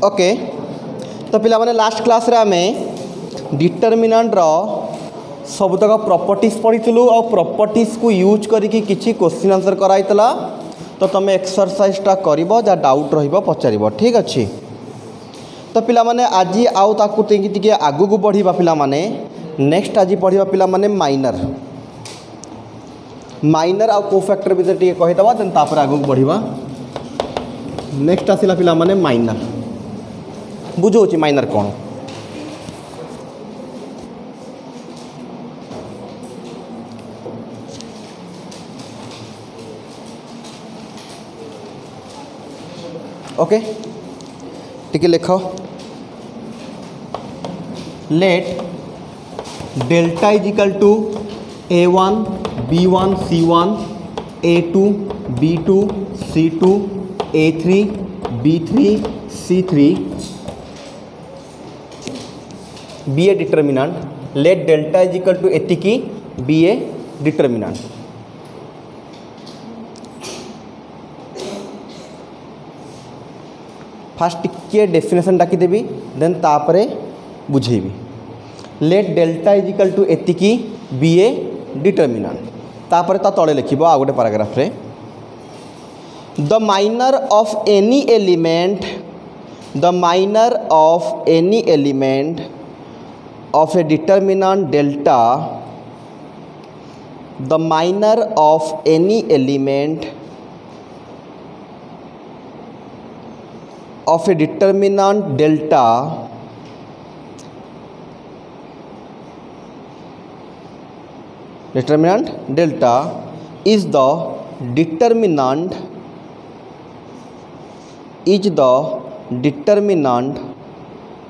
Okay तो पिला माने लास्ट क्लास रे आमे डिटरमिनेंट रो सबतक प्रॉपर्टीज पढ़ीलु और प्रॉपर्टीज को यूज करके किसी क्वेश्चन आंसर कराइतला तो तुम एक्सरसाइजटा करिवो जा डाउट रहिबो पचारिबो ठीक अच्छे। तो पिला माने आज आउ ताकू टिके आगु को बढ़िबा पिला माने नेक्स्ट आज पढ़िबा पिला माने माइनर आउ कोफैक्टर विषय टिके कहिदबा देन तापर आगु को बढ़िबा। नेक्स्ट आसिला पिला माने माइनर बुझोची माइनर कौन ओके टिके लिख let delta is equal to a1 b1 c1 a2 b2 c2 a3 b3 c3 be a determinant let delta is equal to एतिकी बी ए डिटरमिनेंट। फास्ट टिके डेफिनेशन डाकी देवी देन तापरे बुझेबी। Let delta is equal to एतिकी be a determinant तापरे ता तळे लिखिबो आ गोटे पैराग्राफ रे the minor of any element of a determinant delta the minor of any element of a determinant delta is the determinant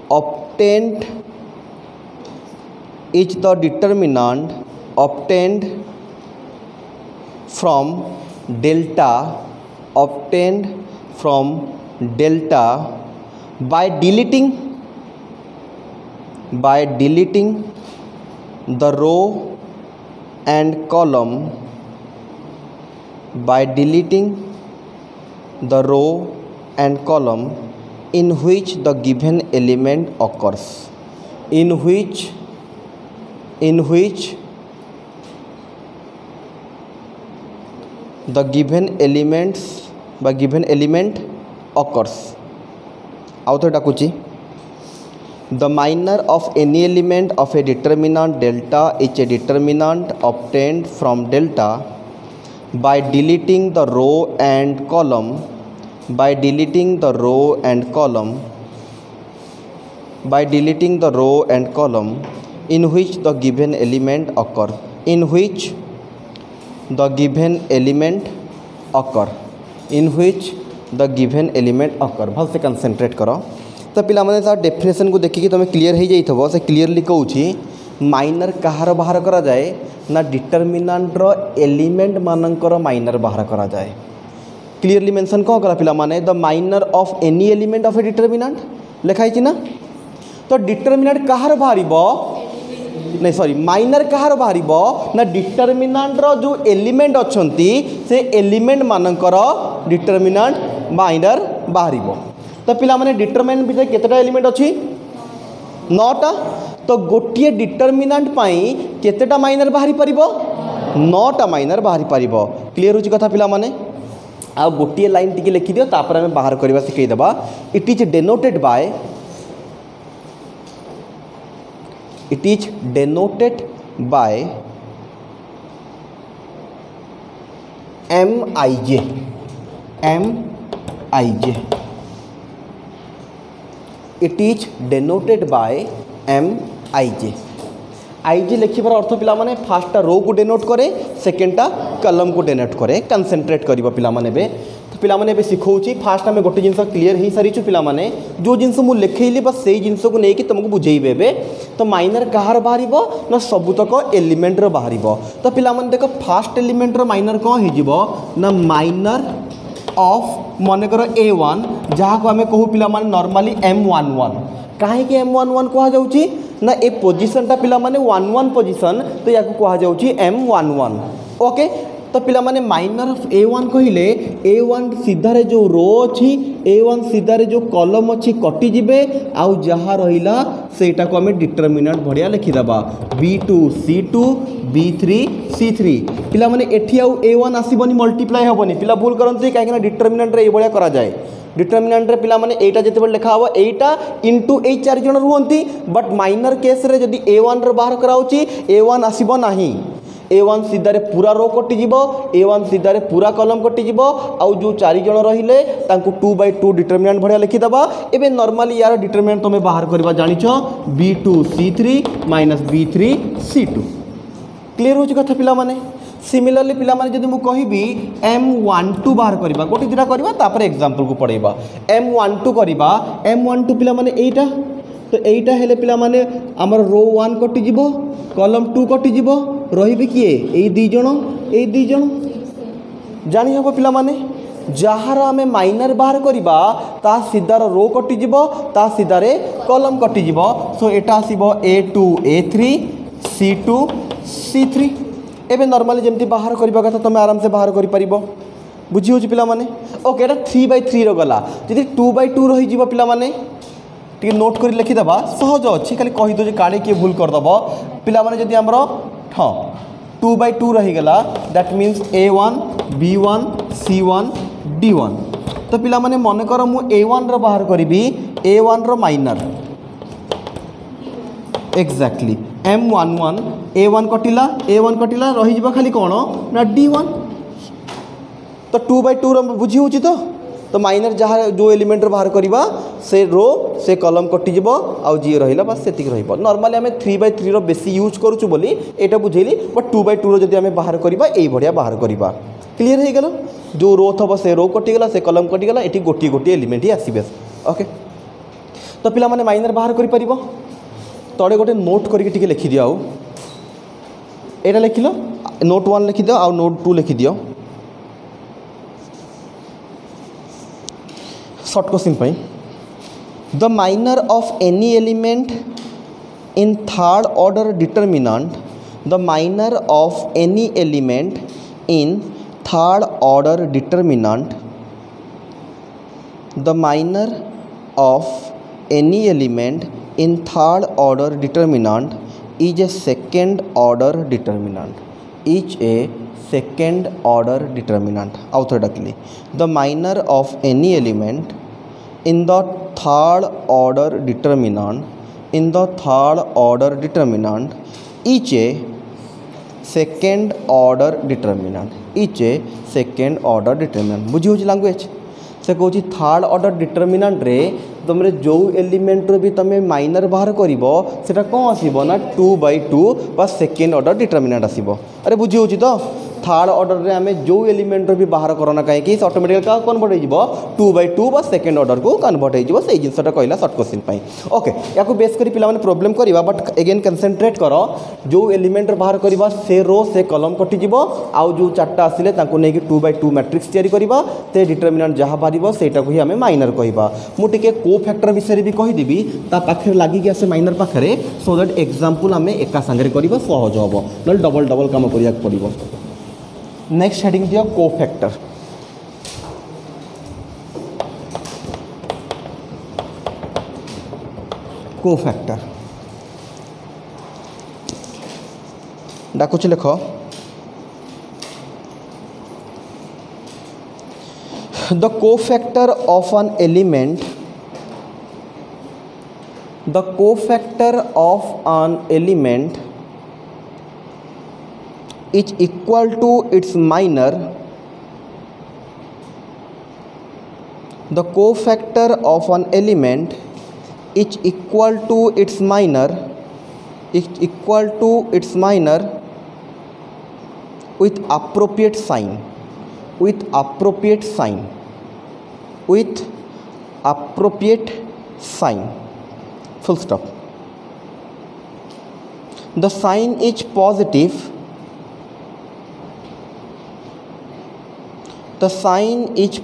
obtained from delta by deleting the row and column in which the given element occurs in which the given element occurs आउथर डाकुची the minor of any element of a determinant delta is a determinant obtained from delta by deleting the row and column in which the given element occur भल से concentrate करो। तो पिला माने ता definition को देखिए तुम क्लीयर हो जाइथबो से क्लीयरली कहूची माइनर कहार बाहर करा जाए ना डिटरमिनेंट रो एलिमेंट मानकर माइनर बाहर करा जाए। क्लीयरली मेंशन कौन करा पिला माने the minor of any element of A determinant लिखाई ना। तो डिटरमिनेंट कहार बाहरिबो नहीं सॉरी माइनर कहार बाहरिबो ना डिटरमिनेंट रो जो एलिमेंट अछंती से एलिमेंट मानकर डिटरमिनेंट माइनर बाहरिबो। तो पिला माने डिटरमिनेंट भितर केतेटा एलिमेंट अछि 9टा। तो गोटिए डिटरमिनेंट पाई केतेटा माइनर बाहरी परिबो 9टा माइनर बाहरी परिबो। क्लियर होची कथा पिला माने आ गोटिए लाइन टिके लिखि दियो तापर हम बाहर करबा सिखै देबा। It is denoted by MIJ it is denoted by MIJ I J लिखिबार अर्थ पिला माने फार्स्टा रो को डेनोट करे सेकेंडटा कलम को डेनोट करे कंसंट्रेट करिबो पिला माने बे। तो पिला माने बे सिखौची फार्स्ट हमें गोटे जिनस क्लियर हो सारी पिला माने जो जिनस मु लिखैली बस सेही जिनस को नेकी तुमको बुझेइबे बे। तो माइनर कहार बाहरिबो ना सबुतक एलिमेंट रो बाहरिबो। तो पिला माने देखो फास्ट एलिमेंट रो माइनर कोन हिजिबो ना माइनर ऑफ मनकर A1 जहाँ को आम कहू पिला माने नॉर्मली M11 कहीं M11 कहा जाउची ना ए पोजीशनटा पिला माने 11 पोजीशन तो या को कहा जाउची M11 ओके। तो पिला माने माइनर ऑफ A1 कहले A1 सीधार जो रो अच्छी A1 सीधार जो कॉलम अच्छी कटि जिबे आउ जहाँ रहिला सेटा को हमें डिटरमिनेंट भड़िया लिखिदबा B2 C2 B3 C3 पिला माने एठी आउ A1 आसीबनी मल्टीप्लाई हेबनी पिला भूल करंती काहे कि डिटरमिनेंट रे ए भड़िया करा जाए डिटरमिनेंट रे पिला माने एटा जेते लिखा हबो एटा इंटू ए चार जन रुहंती बट माइनर केस रे जदी A1 रे बाहर कराउची A1 आसीबो नाही A1 सीधारे पूरा रो कटि जीवो A1 सीधारे पूरा कॉलम कटि जीवो आउ जो चारि जन रहिले तांको 2/2 डिटरमिनेंट भड़िया लिखि दबा एबे नॉर्मली यार डिटरमिनेंट तमे बाहर करबा जानिछो B2 C3 B3 C2 clear होची कथा पिला माने सिमिलरली पिला माने जदि मु कहिबी M12 बाहर करबा गोटी दिरा करबा तापर एग्जांपल को पढेबा M12 करबा M12 पिला माने एटा तो एटा हेले पिला माने हमर रो 1 कटि जीवो कॉलम 2 कटि जीवो रहिबे किए एई दी जण जानि हबो पिला माने जहार आमे माइनर बाहर करबा ता सीधार रो कटि जीवो ता सीधारे कॉलम कटि जीवो सो एटा आसीबो A2 A3 C2 C3 एबे नॉर्मली जेमती बाहर करबा कथा तमे आराम से बाहर करि परिबो बुझी होची पिला माने ओके एटा 3/3 रो गला जदि 2/2 रहि जीवो पिला माने टी नोट कर लिखिदबा सहज अच्छी खाली कही दो काड़े किए भूल करदब पिला माने जदि हमरो हाँ 2/2 रहीगला that means A1 B1 C1 D1 तो पिला माने मन कर मु A1 रो बाहर करी A1 रो माइनर एक्जाक्टली M11 A1 कटिला रही जीवा खाली कौन ना D1 तो 2/2 रो बुझी होची तो माइनर जहाँ जो एलिमेंट बाहर करवा से रो से कॉलम कटिज आउ जी रहा बस से नॉर्मली आम 3/3 रो बेसी यूज करूँ बोली एटा बुझेली बट 2/2 रो जदि आम बाहर करवा ये भाया बाहर करवा क्लीयर हो गल जो रो थब से रो कटिगला से कॉलम कटिगला ये गोटे गोटे एलिमेंट ही आसबे ओके तो पिला माने माइनर बाहर कर पारिबो तड़े गोटे नोट करके लिखिदि आउ एटा लिखिल नोट 1 लिखिद आउ नोट 2 लिखिदि शॉर्ट क्वेश्चन पाई the minor of any element in third order determinant the minor of any element in third order determinant the minor of any element in third order determinant is a second order determinant is a second order determinant automatically the minor of any element in the third order determinant is a second order determinant बुझी हो language से कौन third order determinant रे तुम जो element भी तुम minor बाहर कर कौन आसो ना 2/2 बा सेकेंड ऑर्डर डिटरमिनेंट आसो अरे बुझी हो तो थर्ड ऑर्डर रे आम जो एलिमेंट भी बाहर करना कहीं ऑटोमेटिक कन्वर्ट हो 2/2 बा सेकेंड ऑर्डर को कन्वर्ट हो जिनसा कहला शॉर्ट क्वेश्चन पाई ओके या बेस कर पे प्रोब्लेम करवा बट एगेन कंसंट्रेट कर जो एलिमेंट बाहर करवा से रो से कॉलम कटिज आउ जो चार्टा आसिले नहीं 2/2 मैट्रिक्स तैयारी करवा ते डिटरमिनेंट जहाँ बाहर सेटा को ही आम माइनर कहवा मुझे को फैक्टर विषय भी कहीदेवी पाखे लगिक आसे माइनर पाखे सो दैट एग्जांपल आम एका सांगे करवा सहज हम ना डबल डबल काम करा पड़ो नेक्स्ट हेडिंग दिया को फैक्टर डाकुच लिख the cofactor of an element is equal to its minor. The cofactor of an element is equal to its minor with appropriate sign full stop. The sign is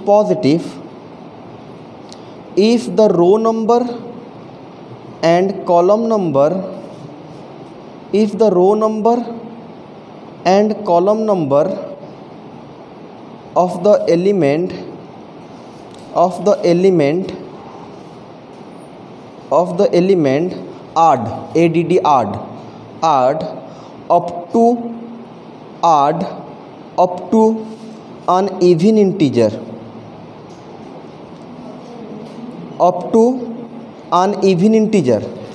positive if the row number and column number of the element add up to an even integer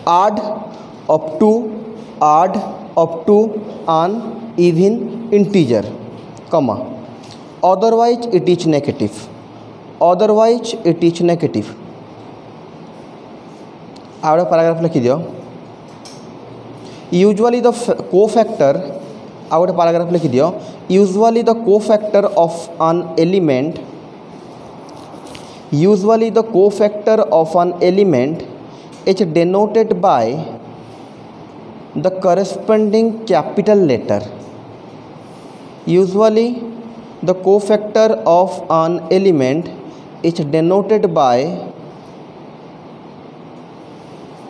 add up to an even integer, comma, otherwise it is negative. Out paragraph लिखि दियो usually the cofactor out paragraph लिखि दियो usually the cofactor of an element is denoted by the corresponding capital letter. Usually the cofactor of an element is denoted by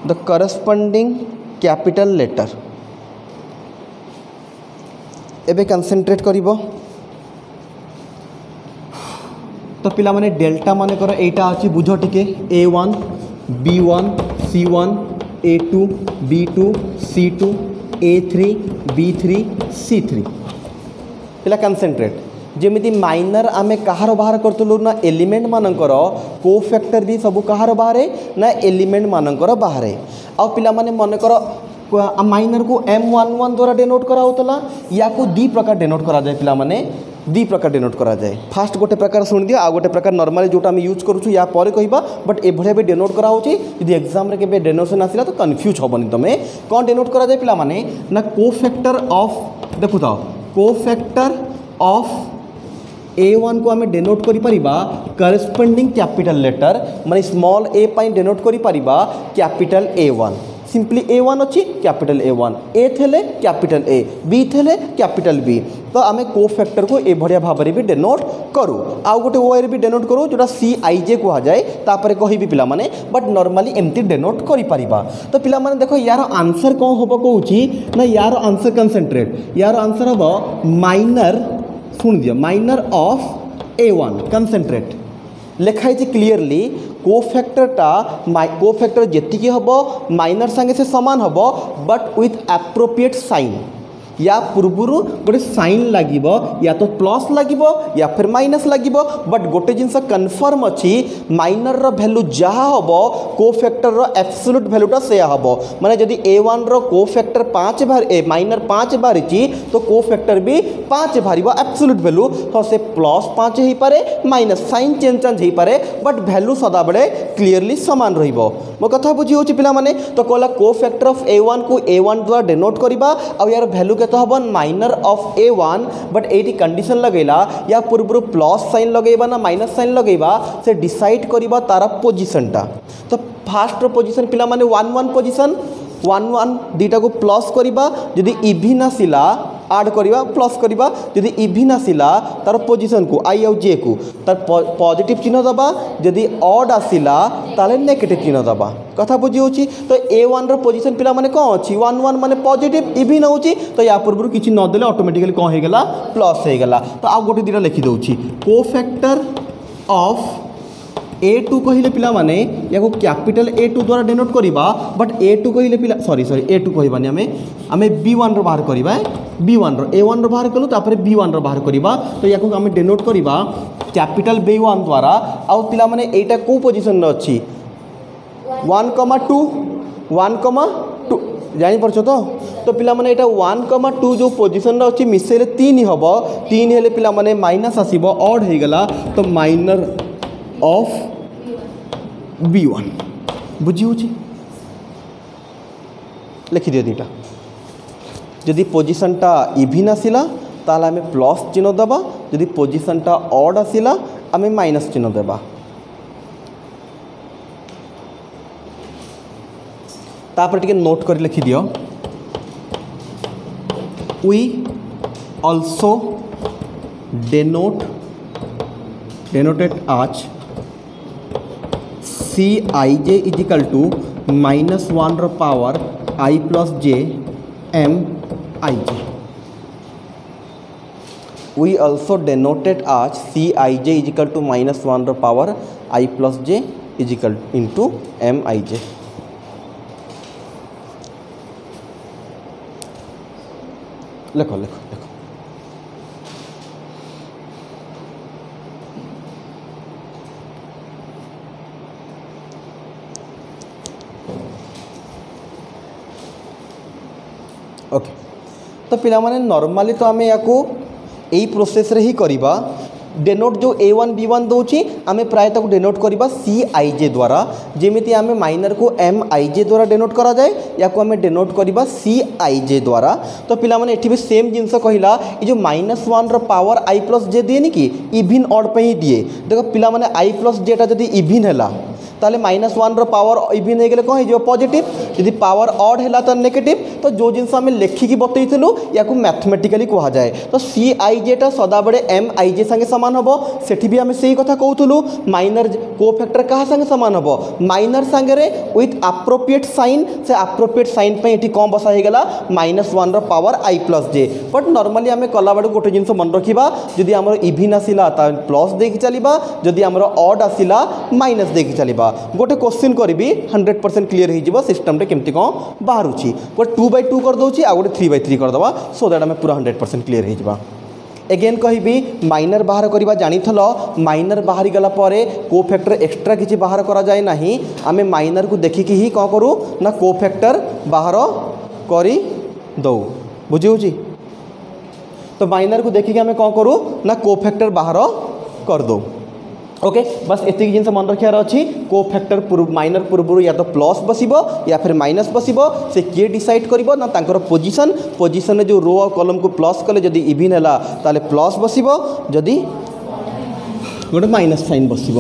the corresponding capital letter. एबे concentrate करिबो तो पिला माने delta माने कर एटा अछि बुझो टिके A1 B1 C1 A2 B2 C2 A3 B3 C3 पिला कंसंट्रेट जेमिति माइनर आमे कहार बाहर करतलु ना एलिमेंट मानकर कोफैक्टर भी सब कहार बाहर ना एलिमेंट मानकर बाहर आ पिला माने मन कर माइनर को M11 द्वारा डिनोट करा होतला या को दी प्रकार डिनोट करा जाय पिला माने दी प्रकार डिनोट करा जाए फास्ट गोटे प्रकार सुन दियो आ गोटे प्रकार नॉर्मली जोटा हम यूज करूछु या पर कहबा बट ए भले भी डिनोट करा होची यदि एग्जाम रे केबे डिनोशन आसिला तो कंफ्यूज होबनी तमे कोन डिनोट करा जाए पिला माने ना कोफैक्टर ऑफ देखु तो कोफैक्टर ऑफ A1 को हमें डिनोट करि परिबा करस्पोंडिंग कैपिटल लेटर माने स्मॉल a पाई डिनोट करि परिबा कैपिटल A1 सिंपली A1 अच्छी कैपिटल A1 A थेले कैपिटल A B थेले कैपिटल B तो आम कोफैक्टर को ए भड़िया भाव में भी डिनोट करूँ आउ गोटे ओर भी डिनोट करूँ जोटा CIJ कह जाए तापर कहि पिला माने बट नॉर्मली एमती डिनोट करि परिबा तो पिला माने देखो यार आंसर कौन होबो कहूची ना यार आंसर कंसंट्रेट यार आंसर हम माइनर सुन दियो माइनर ऑफ A1 कंसंट्रेट लिखाई क्लीयरली कोफैक्टर जेतिकी हम माइनर संगे से समान हम बट विथ एप्रोप्रिएट साइन या पूर्वर गोटे साइन लगे या तो प्लस लगे या फिर माइनस लगे बट गोटे जिनस कन्फर्म अच्छी माइनर वैल्यू जहाँ हम कोफैक्टर एब्सोल्यूट वैल्यूटा से हम माने जदि A1 कोफैक्टर 5 बाहर माइनर 5 बाहरी तो कोफैक्टर भी 5 बाहर एब्सोल्यूट वैल्यू हाँ से +5 हो पारे माइनस साइन चेंज हो पारे बट वैल्यू सदाबले क्लीयरली सामान रहिबो मो कथा बुझी होची पिला माने तो कहला कोफैक्टर ऑफ A1 को A1 द्वारा डिनोट करबा आ यार वैल्यू तो हम minor of A1 but eighty condition लगेला या पूर्व प्लस साइन लगेबा ना माइनस साइन लगेबा से डिसाइड करबा तार पोजीशनटा तो फास्ट पोजीशन पिला माने 1 पोजीशन 1 दीटा को प्लस करबा जदि इवन आसिला आड करबा प्लस करबा जदि इवन आसिला तार पोजीशन को I आउ J को तार पॉजिटिव चिन्ह दबा जदि ऑड आसिला ताले नेगेटिव चिन्ह दबा कथा बुझी होची तो A1 रो पोजीशन पिला माने कोन अछि 1 माने पॉजिटिव इवन होची तो या पूर्व किछि न देले ऑटोमेटिकली कोन हे गेला प्लस हे गेला तो आ गोटे दिरा लिखि दोछि कोफैक्टर ऑफ A2 कहले पिला माने या को कैपिटल A2 द्वारा डिनोट करबा बट A2 कहले पिला सॉरी A2 कहबानी हमें B1 रो बाहर करबा B1 रो A1 रो बाहर कलु तापर B1 रो बाहर करबा तो या को हमें डिनोट करबा कैपिटल B1 द्वारा आ पिला माने एटा को पोजीशन रे अछि 1,2 जानि परछो तो पिला माने एटा 1,2 जो पोजीशन रे अछि मिसेले 3 हबो 3 हेले पिला माने माइनस आसीबो ऑड हे गेला तो माइनर ऑफ B1 बुझी होची लिखि दियो दीटा जदि पोजीशनटा इवन आसिला ताला हमें प्लस चिन्ह देबा जदि पोजीशनटा ऑड आसिला हमें माइनस चिन्ह देबा तापर टिके नोट कर लिखि दियो we also denoted as CIJ is equal to -1 रो power I plus J M I J we also denoted as Cij is equal to -1 ର power I plus j is equal into Mij। लिखो लिखो लिखो। Okay तो पिला माने normally तो आम या यही प्रोसेस रे ही करिबा। डेनोट जो a1 b1 दूची आम प्राय ताको डेनोट करवा Cij द्वारा, जेमिति आम माइनर को Mij द्वारा डेनोट करा जाए या को आम डेनोट करवा Cij द्वारा। तो पिला माने एठी भी सेम जिनस कहला, ये जो -1 रो पावर I प्लस जे दिए कि इभिन ऑड पे ही दिए। देखो पिला माने I प्लस जेटा जदि इभिन हैला ताले -1 रो पावर इभिन हो गले कौन हो पॉजिटिव, यदि पावर ऑड है तो नेगेटिव। तो जो जिनस आम लेखिकी बतईलु या मैथमेटिकली कह जाए। तो Cij टा सदाबे Mij संगे सामान हम, सेठी भी आम से ही कथा कहूलु। माइनर कोफैक्टर क्या संगे सामान हम, माइनर सांगे विथ एप्रोप्रिएट साइन, से एप्रोप्रिएट साइन पे ये कौन बसा होगा -1 रो power I plus J. But normally आम कला बेड़ गोटे जिन मन रखा, जदि आम इभिन आसला प्लस देकी चलवा, जदि आम ऑड आसला माइनस देकी चलवा। गोटे क्वेश्चन करी 100% क्लीयर हो सिस्टम केमती कौन बाहर गोटे 2/2 करदे आ गोटे 3/3 करदे, सो दैट आम पूरा 100% क्लीयर हो। एगेन कहि माइनर बाहर करवा जानिथल, माइनर बाहरी गला परे कोफैक्टर एक्स्ट्रा किसी बाहर करा जाए नहीं। आम माइनर को देखिकी ही कौन करूँ ना कोफैक्टर बाहर करी दऊ, बुझी। तो माइनर को देखिकी आम कौन करूँ ना कोफैक्टर बाहर कर दो। ओके बस एतिक जिन मन रखार अच्छी। कोफैक्टर माइनर पूर्व या तो प्लस बसब या फिर माइनस बसब, से किए डिसाइड करिवो ना तांकर पोजीशन, पोजीशन जो रो और कॉलम को प्लस कले जदि इभिन हैला ताले प्लस बसब, जदि गोटे माइनस साइन बसब।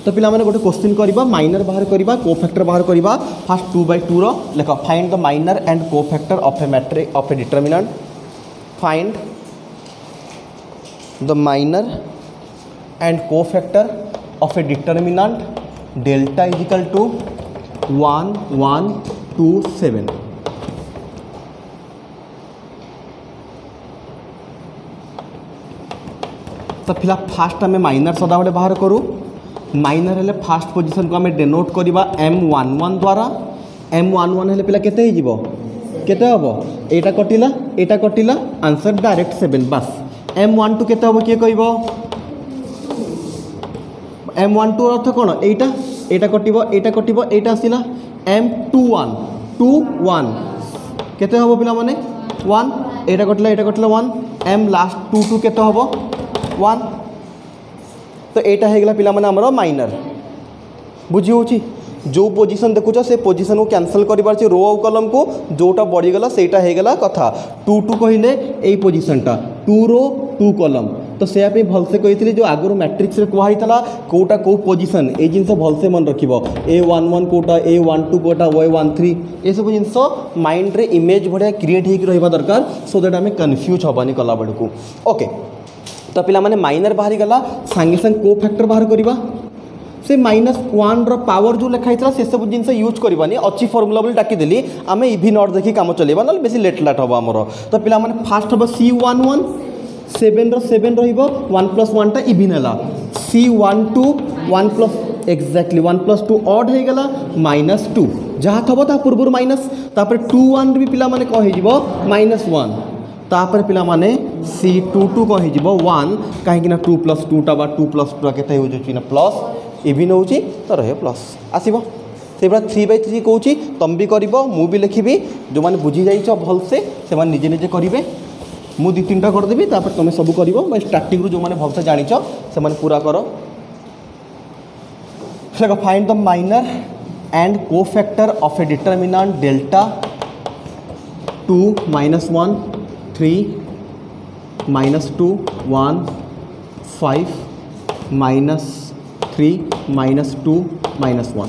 तो पिला माने गोटे क्वेश्चन करबा, माइनर बाहर करबा, कोफैक्टर बाहर करबा। फास्ट 2/2 रो लेख, find the minor and cofactor of a matrix of A determinant. Find the minor and cofactor of a determinant delta is equal to 1 1 2 7। तो फिलहाल फास्ट आम माइनर सदाबे बाहर करूँ। माइनर हेले फास्ट पोजीशन को आम डेनोट करवा M11 द्वारा। M11 हेले पिला केते हो केते हम, एटा कटिला एटा कटिला, आंसर डायरेक्ट 7 बस। M12 केते हम किए कहबो, M12 अर्थ कौन एटा एटा कटिबो एटा कटिबो एटा आसिला। M21 2 1 केते हबो पिला माने 1, एटा कटिला 1। M लास्ट 2 2 केते हबो 1। तो एटा हे गला पिला माने हमरो माइनर, बुझी होची। जो पोजीशन देखुच से पोजीशन को कैंसल कर रो और कॉलम को, जोटा बढ़ीगला सेटा हो गला कथा। 2 2 कहले यही पोजीशनटा 2 रो 2 कॉलम। तो से भलसे कही जो आगुरी मैट्रिक्स रे कहुई कौटा कौ पोजीशन, ये जिनस भलसे मन रख। A11 कौटा, A12 कौटा, Y13 ये सब जिनस माइंड रे इमेज बढ़िया क्रिएट हो रहा दरकार, सो दैट आम कन्फ्यूज हबानी कला बेड़ू। ओके तो पिला माने माइनर बाहरी गला, सांगे सांगे कोफैक्टर बाहर करवा। से -1 रो पावर जो लिखाई से सब जिनस यूज करवानी, अच्छी फर्मुला बोली डाकिदेली आम इभिन ऑड देखी काम चलेबा, ना बेसी लेट लाट हम आमर। तो पिला माने फास्ट हम C11 7 रो 7 रहिबो, 1 + 1 टा इभिन हैला। C12 1 प्लस एक्जाक्टली 1 + 2 ऑड हो गला -2, जहाँ थबो ता पूर्व माइनस, तापर 21 भी पिला माने कह हिजिबो -1, तापर पिला माने C22 कह हिजिबो 1, कहीं ना 2 + 2 टा बा 2 + 2 केते हो जछि ना प्लस इभिन होची, तो रहे प्लस आसीबो। से 3/3 कहूँ तुम भी कर, मु भी लिखी। जो मैंने बुझी जाइछ भलसे से निजे निजे करेंगे, मु 2-3टा करदेवी, तुम सब कर। स्टार्टिंग रू जो मैंने भलसे जानिछ से पूरा कर। Find the minor and cofactor of A determinant delta 2 -1 3 -2 1 5 -3 -2 -1।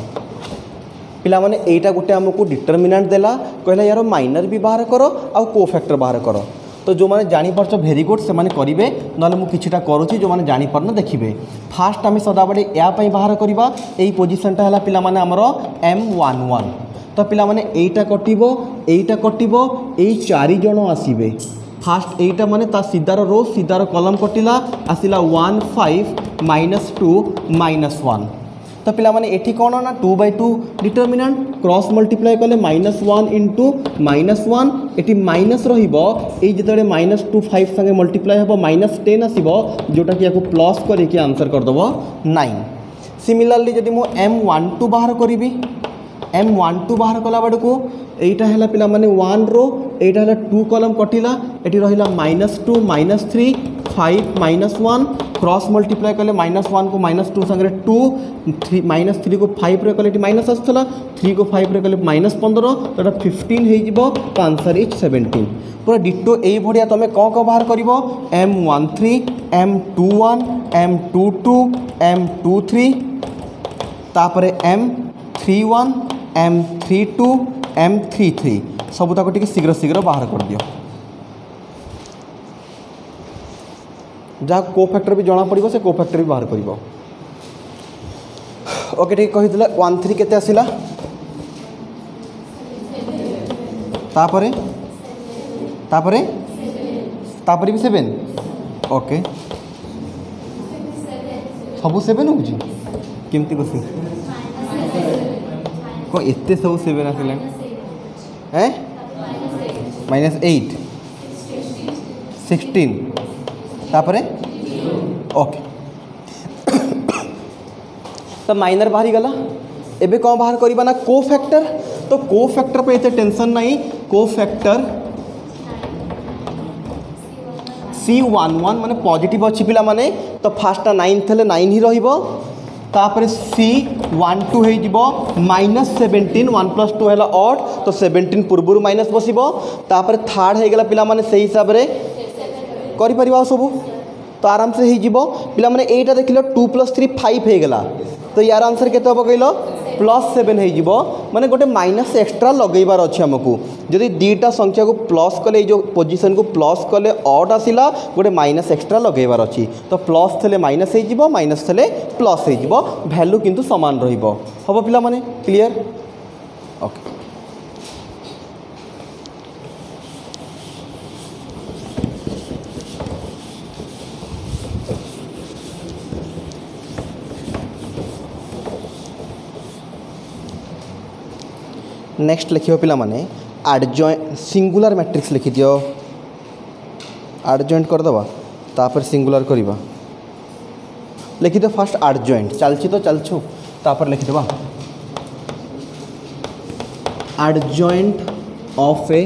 पिला माने एटा गोटे आमको डिटरमिनेंट देला, कहला यार माइनर भी बाहर करो आ कोफैक्टर बाहर करो। तो जो मैंने जानीपारच भेरी गुड से मैंने करेंगे, ना मुझा करुँची जो मैंने जानीपारन देखिए। फास्ट आम सदाबे या बाहर करवा, यही पोजिशनटा है पिला माने आमर M11। तो पिला माने एटा कटिबो एटा कटिबो, यही 4 जन आसबे। फास्ट एटा माने ता सीधार रो सीधार कॉलम कटिला आसिला 1 5 -2 -1 तो पिला माने एठी कोन ना 2/2 डिटरमिनेंट क्रॉस मल्टीप्लाई कले -1 इंटू -1 एठी माइनस रहिबो ए जेतले -2 5 संगे मल्टीप्लाई हबो -10 आसीबो जोटा कि याको प्लस करी के आंसर कर दबो 9। सिमिलरली जदि मो m12 बाहर करिवि m12 बाहर कला बड को एटा हैला पिला माने 1 रो एटा हैला 2 कॉलम कटिला एटी रहिला -2 -3 5 -1 क्रॉस मल्टीप्लाई कले -1 को -2 संगे 2 3 -3 को 5 रे कले माइनस आसला 3 को 5 रे कले -15 तो 15 हे जिवो तो आंसर इज 17 पूरा डिटो एई भडिया तमे को बाहर करिवो m13 m21 m22 m23 तापरे m31 m32 m33 सबुताको टिके शीघ्र शीघ्र बाहर कर दियो जहाँ को फैक्टर भी जना पड़ो से को फैक्टर भी बाहर कर ओके ठीक कही 1 3 केते आसिला तापरे तापरे तापरे भी 7 ओके सबू 7 हो केमती बस को एते सब 7 आसिला हैं -8 16 तापरे ओके तो माइनर बाहरी गला एबे कौन बाहर करिबा ना को फैक्टर तो को फैक्टर पे एते टेंशन नहीं को फैक्टर C11 माने पॉजिटिव अच्छी पिला माने तो फास्टा 9 थले 9 ही रहिबो तापरे C12 हो जिवो -17 1 + 2 हैला ऑड तो 17 पूर्वरु माइनस बसिबो तापरे थर्ड हे गेला पिला माने सही हिसाब रे करि परिबा सब तो आराम से ही जीवो पिला माने एटा देखिलो 2 + 3 5 हे गेला तो यार आंसर केते होबो कहलो +7 हे जीवो माने गोटे माइनस एक्स्ट्रा लगेबार अछि हमकु जदि दीटा संख्या को प्लस कले जो पोजीशन को प्लस कले ऑड आसिला गोटे माइनस एक्स्ट्रा लगेबार अछि तो प्लस थले माइनस हे जीवो माइनस थले प्लस हे जीवो वैल्यू किंतु समान रहिबो होबो पिला माने क्लियर ओके नेक्स्ट लिखियो पिला माने एडजॉइंट सिंगुलर मैट्रिक्स लिखि दियो एडजॉइंट कर दबा तापर सिंगुलर करिबा लिखि दो फर्स्ट एडजॉइंट चलछि तो चलछु तापर लिखि देबा adjoint of a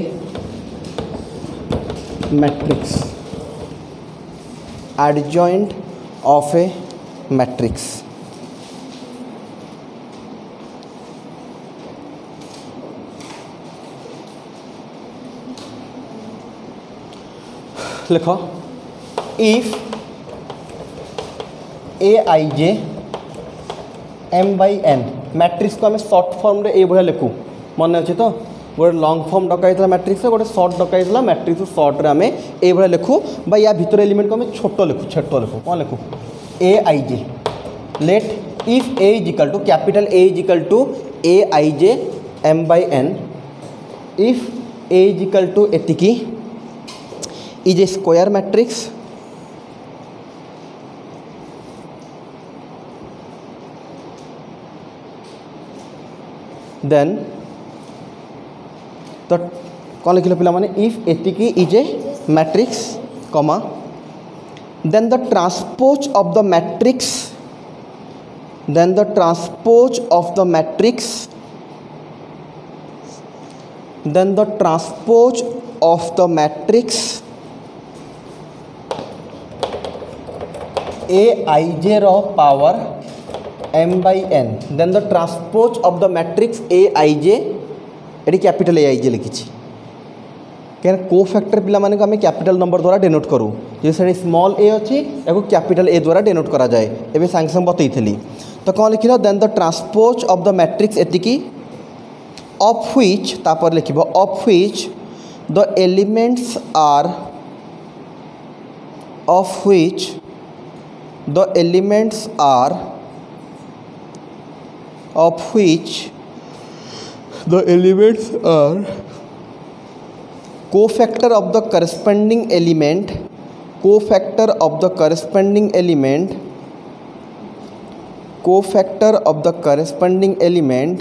matrix adjoint of a matrix लिखो इफ Aij m/n मैट्रिक्स को आम सर्ट फॉर्म रे ए भाया लिखू मन अच्छे तो गोटे लॉन्ग फॉर्म डकाई मैट्रिक्स गोटे सर्ट डकाई मैट्रिक्स सर्ट रे आम ए भाया लिखू बा या भितर एलिमेंट को आम छोट लिखू कौन लिखू Aij let if A equal to capital A equal to Aij m/n if A equal to एतिकी is a square matrix then तो कौन लिखिल पिला माने इफ एतिकी इज ए मैट्रिक्स कमा then the transpose of the matrix then the transpose of the matrix then the transpose of the matrix Aij रो power m/n then the transpose of the matrix Aij AT capital Aij लिखी क्या को factor पिला माने को आम capital number द्वारा denote करूँ जो से स्मॉल ए अच्छी या कैपिटल ए द्वारा डेनोट करा जाए एवं सांगे सांगे बतई तो कौन लिख then the transpose of the matrix एतिकी ऑफ व्हिच तापर लिख of which the elements are of which the elements are of which the elements are cofactor of the corresponding element, cofactor of the corresponding element, cofactor of the corresponding element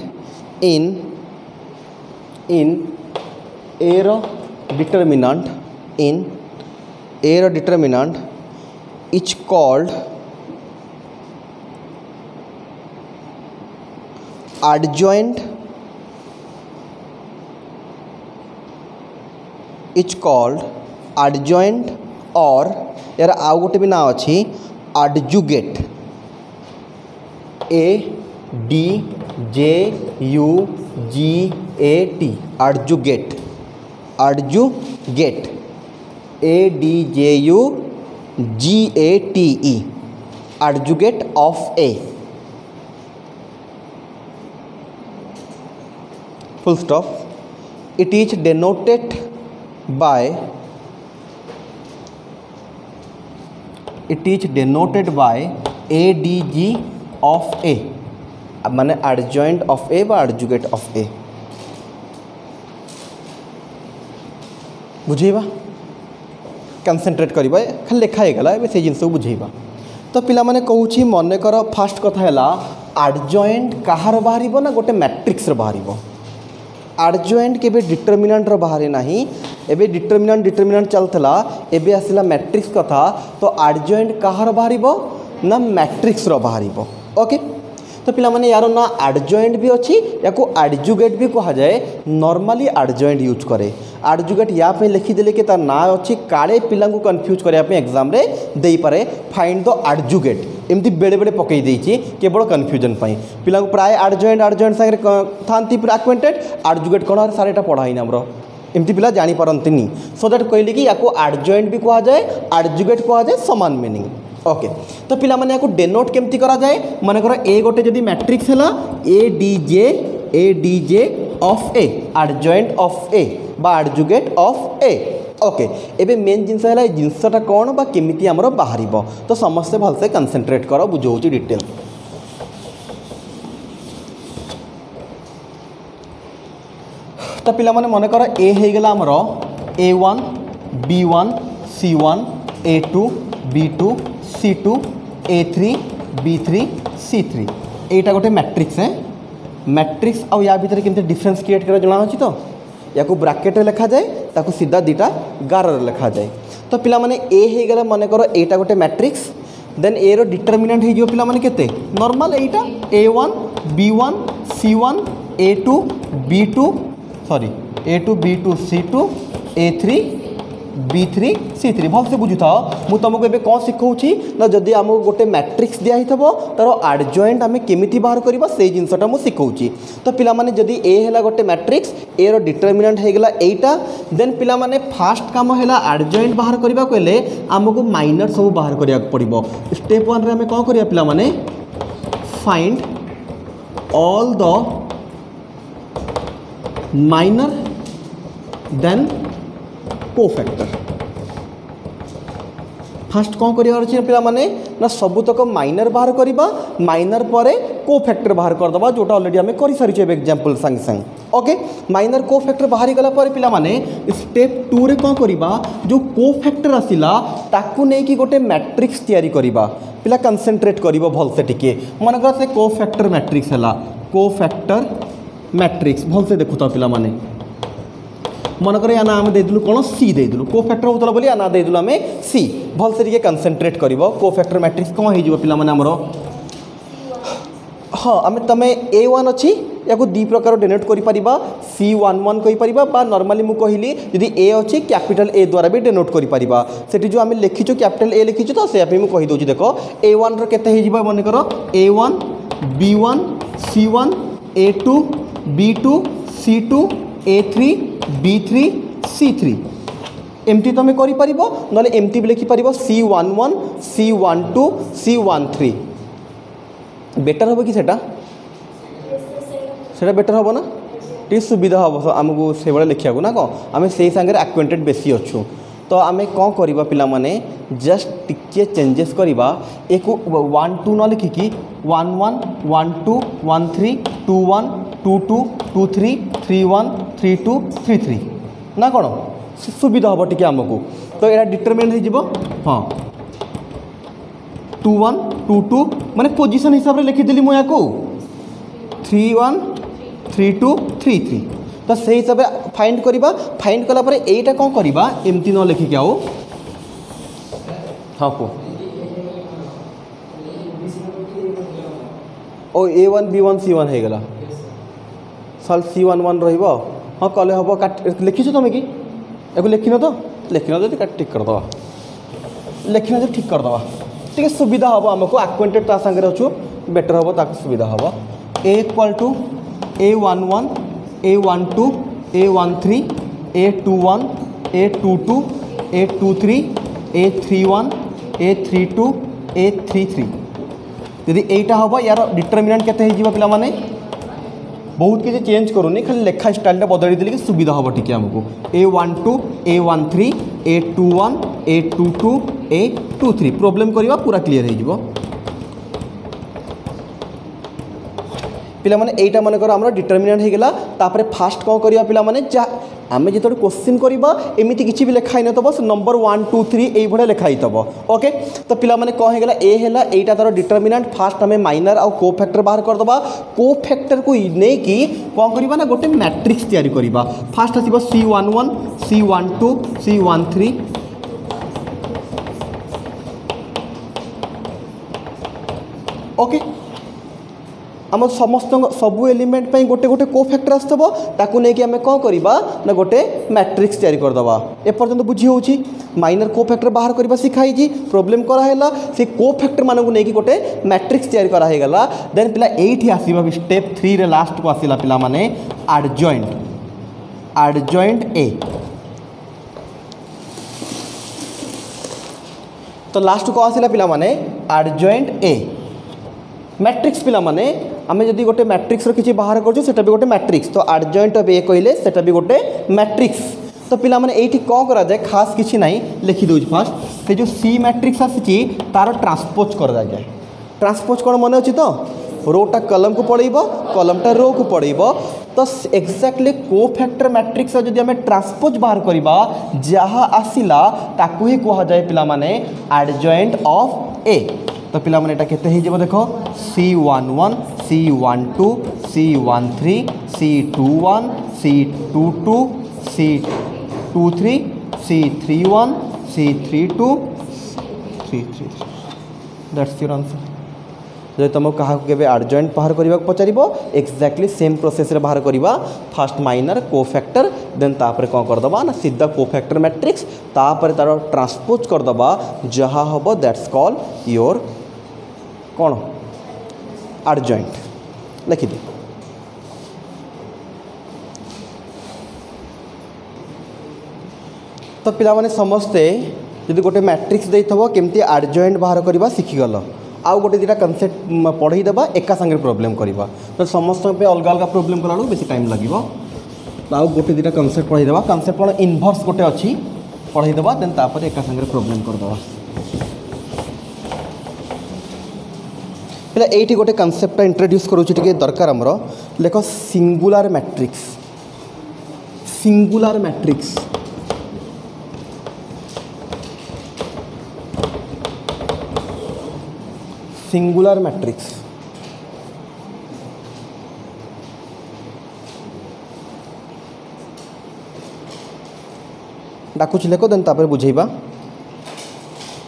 in error determinant, in error determinant is called adjoint, is called adjoint or यार आउ गोटे भी ना अच्छी adjugate, ADJUGAT, adjugate, adjugate, ADJUGATE, adjugate of A, full stop. It is denoted by, it is denoted by ADG of A, माने adjoint of A बा adjugate of A, बुझेबा concentrate करबा खाली लेखा हे गला से जिनस बुझेबा। तो पिला माने कहूची मन कर फास्ट कथा है adjoint कहार बाहर ना गोटे मैट्रिक्स बाहर, adjoint केबे डिटरमिनेंट रो बाहर नाही, एबे डिटरमिनेंट चलतला, एबे आसिला मैट्रिक्स कथा। तो adjoint कहार बाहर ना मैट्रिक्स रो बाहर। ओके, तो पिला माने यार ना adjoint भी अच्छी या को adjugate भी कहा जाए, नॉर्मली adjoint यूज करे। adjugate या पे लिखी देले के तार ना अच्छी काले पिला को कंफ्यूज करे पे एग्जाम रे देई पारे, फाइंड द adjugate एमती बेड़े बेड़े पकई देइची केवल कन्फ्यूजन पाई। पिला को प्राय adjoint संगे थांती पूरा acquainted, adjugate कोन और सारेटा पढ़ाई ना हमरो एमती पिला जानी पारंतिनी। सो दैट कहली कि या को adjoint भी कहा जाए, adjugate कहा जाए, समान मीनिंग। ओके, तो पिला माने को डेनोट केमती करा जाए, माने करो ए गोटे जदी मैट्रिक्स हैला ADJ of A, adjoint of A बा adjugate ऑफ ए। ओके, एबे मेन जिनस हैला जिनसटा कोन बा केमिति हमरो बाहरिबो। तो समस्त भलसे कंसंट्रेट करो, बुझौची डिटेल। तो पिला माने माने करो ए हे गेला हमरो A1 B1 C1 A2 B2 C2 A3 B3 C3 एटा गोटे मैट्रिक्स है। मैट्रिक्स आ या भीतर केमते डिफरेंस क्रिएट कर जना अछि। तो या को ब्रैकेट रे लिखा जाए, ताको सीधा दीटा गार रे लिखा जाए। तो पिला माने ए हे गेला माने करो एटा गोटे मैट्रिक्स, देन ए रो डिटरमिनेंट हे जो पिला माने केते नॉर्मल एटा A1 B1 C1 A2 B2 sorry A2 B2 C2 A3 B3 C3 भल से बुझु था। मु तुमको एबे कौन सिखाऊची ना, जदि आमको गोटे मैट्रिक्स दिया ही थबो तार adjoint आमे केमिति बाहर करबा से जिनसटा मु सिखाऊची। तो पिला माने जदि ए हैला गोटे मैट्रिक्स, ए रो डिटरमिनेंट हे गेला एटा, देन पिला माने फास्ट काम हैला adjoint बाहर करबा कहले आमको माइनर सब बाहर करिया पड़िबो। स्टेप 1 रे आमे कोन करिया पिला माने find all the minor then cofactor. First कौन करार पिला माने ना सबुतक माइनर बाहर करवा, माइनर पर कोफैक्टर बाहर करदे जोटा ऑलरेडी आम कर सारी एग्जांपल संग संग। ओके, माइनर कोफैक्टर बाहरी गला पर पिला माने स्टेप 2 रे कौन करवा, जो कोफैक्टर आसिला ताकू नहीं कि गोटे मैट्रिक्स तैयारी करवा। पिला कंसंट्रेट करिवो भल से टिके, मन कर से कोफैक्टर मैट्रिक्स हैला, कोफैक्टर मैट्रिक्स भल से देखुता पिला माने। मनकर या ना आम देदेलु कौन सी देदेलु, कोफैक्टर होतला बोली या ना देदेलु आम सी। भल से कंसंट्रेट करिवो। कोफैक्टर मैट्रिक्स कौन हो पिला माने हमरो, हाँ आम तुम A1 अच्छी या दी प्रकार डेनोट कर C11 कहीपर बा नॉर्मली मु कहली जदि ए अच्छी कैपिटल ए द्वारा भी डेनोट कर सेठी जो आम लिखीचु कैपिटल ए लिखीचु। तो से मुझे कहीदे देख A1 केते हो मन कर A1 B1 C1 A2 B2 C2 A3 B3 C3 एमती तुम कर ना एमती भी लिखिपर C11 C12 C13 बेटर हम कि सेटा बेटर हम ना टी सुविधा हम आमको से भाई लिखा ना कौन आम से सांगे एक्वेंटेड बेसी अच्छू। तो आम कौन करवा पिला माने जस्ट टिके चेंजेस करवा एक 1 2 न लिखिकी 1 1 1 2 1 3 2 1 2 2 2 3 3 1 3 2 3 3 ना कौन सुविधा हम टी आमको तो यहाँ डिटरमिनेंट हो हाँ 2 1 2 2 माने पोजिशन हिसाब से लिखिदेली मुझे 3 1 3 2 3 3 तो से हिसाब से फाइंड करवा फाइंड कलापर यहीटा कौन करवा एमती न लिखिक आओ हाँ को ओ A1 B1 C1 हो गला साल C1 1 रहा हाँ कले हम काट लिखी तुम कि एक लिखिन तो लिखिन तो ठीक करदे लिखिन तो ठीक करदे ठीक सुविधा हम आमको आक्वेंटेड ता संगे अच्छु बेटर हम ताक सुविधा हम A = A11 A12 A13 A21 A22 A23 A31 A32 A33 यदि एटा हम यार डिटरमिनेंट केते हो पिला माने बहुत किसी चेंज करूनी खाली लेखा स्टाइल बदल देली सुविधा हम टी आमको A12 A13 A21 A22 A23 problem करवा पूरा क्लीयर हो पिला माने एटा मन कर हमर डिटरमिनेंट हो गला तापर फास्ट कौन करवा पिला माने जा आम जो क्वेश्चन करवा एमती किसी भी लिखाई न बस नंबर 1 2 3 ये भाया लिखाई थब ओके तो पिला माने कौन होगा ए है यहाँ तार डिटरमिनेंट फास्ट आम माइनर आउ को फैक्टर बाहर करदे को फैक्टर को नहीं कौन करवा ना गोटे मैट्रिक्स तैयारी करवा फास्ट आसो C11 C12 C13 ओके आम समस्त सबू एलिमेंट गोटे गोटे को फैक्टर आसब ताकू नहीं आम कौन करवा ना गोटे मैट्रिक्स तैयारी करदे एपर्यंत बुझी हो माइनर को फैक्टर बाहर करवा शिखाई प्रोब्लेम कराला से को फैक्टर मानक नहीं गोटे मैट्रिक्स तैयारी कराला देन पिला ये आसवा स्टेप 3 रे लास्ट को आसला पिला माने एडजॉइंट ए तो लास्ट को आसला पिला माने एडजॉइंट ए मैट्रिक्स पिला माने आमे जदि गोटे मैट्रिक्स किसी बाहर कर भी गोटे मैट्रिक्स तो एडजॉइंट ऑफ ए कहले सेटा भी गोटे मैट्रिक्स तो पिला माने एठी कौन करा जाए खास किसी नहीं लिखी दो फास्ट से जो सी मैट्रिक्स आसी तार ट्रांसपोज कर जाए ट्रांसपोज कौन मन अच्छी तो रोटा कलम को पड़ेब कलमटा रो को पड़ेब तो एक्जाक्टली को फैक्टर मैट्रिक्स जदि आम ट्रांसपोज बाहर करवा जहाँ आसला ताकू ही कह जाए पिला माने एडजॉइंट ऑफ ए तो पिला माने एटा केते हे जेबो देखो C11 C12 C13 C21 C22 C23 C31 C32 C33 that's your answer जो तुम क्या एडजॉइंट बाहर करने पचार एक्जाक्टली सेम प्रोसेस रे बाहर करवा फास्ट माइनर को फैक्टर देन तापर कौन करदबा ना सीधा को फैक्टर मैट्रिक्स तापर तार ट्रांसपोज करदबा जहाँ हम दैट्स कॉल योर कौन एडजॉइंट लिखिदे तो पिला माने समस्ते यदि गोटे मैट्रिक्स देइथबो केमती एडजॉइंट बाहर करवा शिखिगल आउ गोटे दुटा कनसेप्ट पढ़ई देबा एका संगे प्रॉब्लम करवा तो समस्त पे अलग अलग प्रॉब्लम कला बेसी टाइम लगिबो तो आउ गोटे दुटा कनसेप्ट पढ़ई देबा कनसेप्ट कोन इनवर्स गोटे अछि पढ़ई देबा देन तापर एका संगे प्रॉब्लम कर देबा पहले एठी गोटे कनसेप्ट इंट्रोड्यूस करूची टिके दरकार हमरो लेखो सिंगुलर मैट्रिक्स सिंगुलर मैट्रिक्स डाकुच लेखो देन तापर बुझेबा